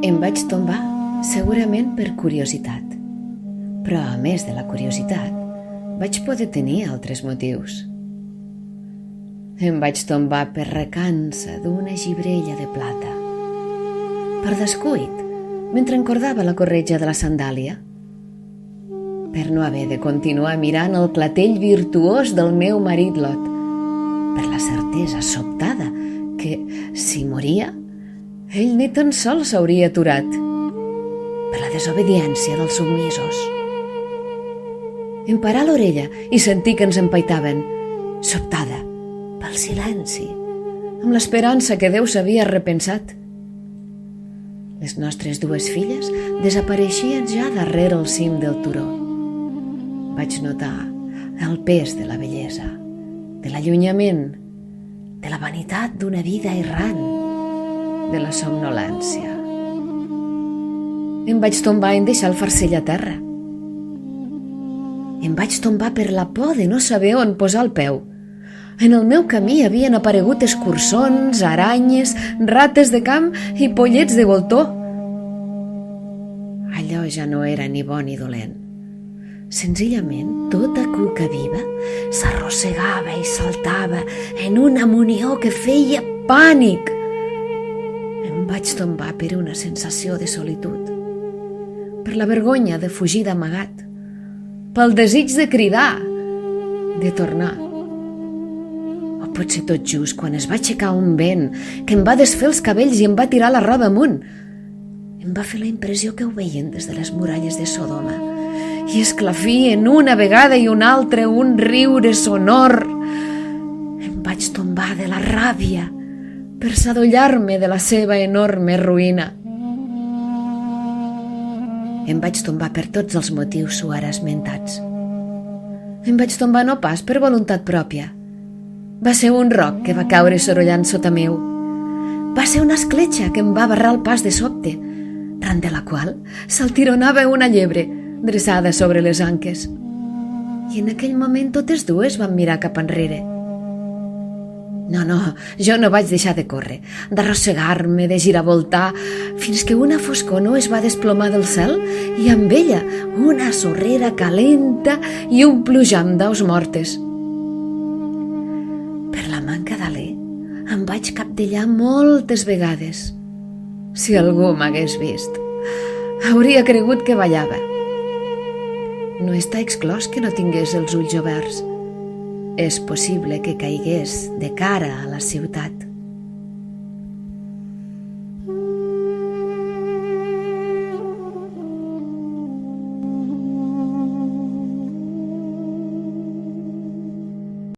Em vaig tombar, segurament per curiositat. Però a més de la curiositat, vaig poder tenir altres motius. Em vaig tombar per recança d'una gibrella de plata. Per descuit, mentre encordava la corretja de la sandàlia. Per no haver de continuar mirant el clatell virtuós del meu marit Lot. Per la certesa sobtada que, si moria, ell ni tan sols s'hauria aturat. Per la desobediència dels submisos. Em parà l'orella i sentí que ens empaitaven, sobtada, pel silenci, amb l'esperança que Déu s'havia repensat. Les nostres dues filles desapareixien ja darrere el cim del turó. Vaig notar el pes de la bellesa, de l'allunyament, de la vanitat d'una vida errant, de la somnolència. Em vaig tombar en deixar el farcell a terra. Em vaig tombar per la por de no saber on posar el peu. En el meu camí havien aparegut escurçons, aranyes, rates de camp i pollets de voltor. Allò ja no era ni bo ni dolent. Senzillament, tota cuca viva s'arrossegava i saltava en una munió que feia pànic. Em vaig tombar per una sensació de solitud, per la vergonya de fugir d'amagat, pel desig de cridar, de tornar. O potser tot just quan es va aixecar un vent que em va desfer els cabells i em va tirar la roba amunt. Em va fer la impressió que ho veien des de les muralles de Sodoma i esclafien una vegada i una altra un riure sonor. Em vaig tombar de la ràbia per sadollar-me de la seva enorme ruïna. Em vaig tombar per tots els motius suara esmentats. Em vaig tombar no pas per voluntat pròpia. Va ser un roc que va caure sorollant sota meu. Va ser una escletxa que em va barrar el pas de sobte, ran de la qual saltironava una llebre dreçada sobre les anques. I en aquell moment totes dues van mirar cap enrere. No, jo no vaig deixar de córrer, d'arrossegar-me, de giravoltar, fins que una foscor no es va desplomar del cel i amb ella una sorrera calenta i un plujam d'aus mortes. Per la manca d'alè em vaig capdellar moltes vegades. Si algú m'hagués vist, hauria cregut que ballava. No està exclòs que no tingués els ulls oberts. És possible que caigués de cara a la ciutat.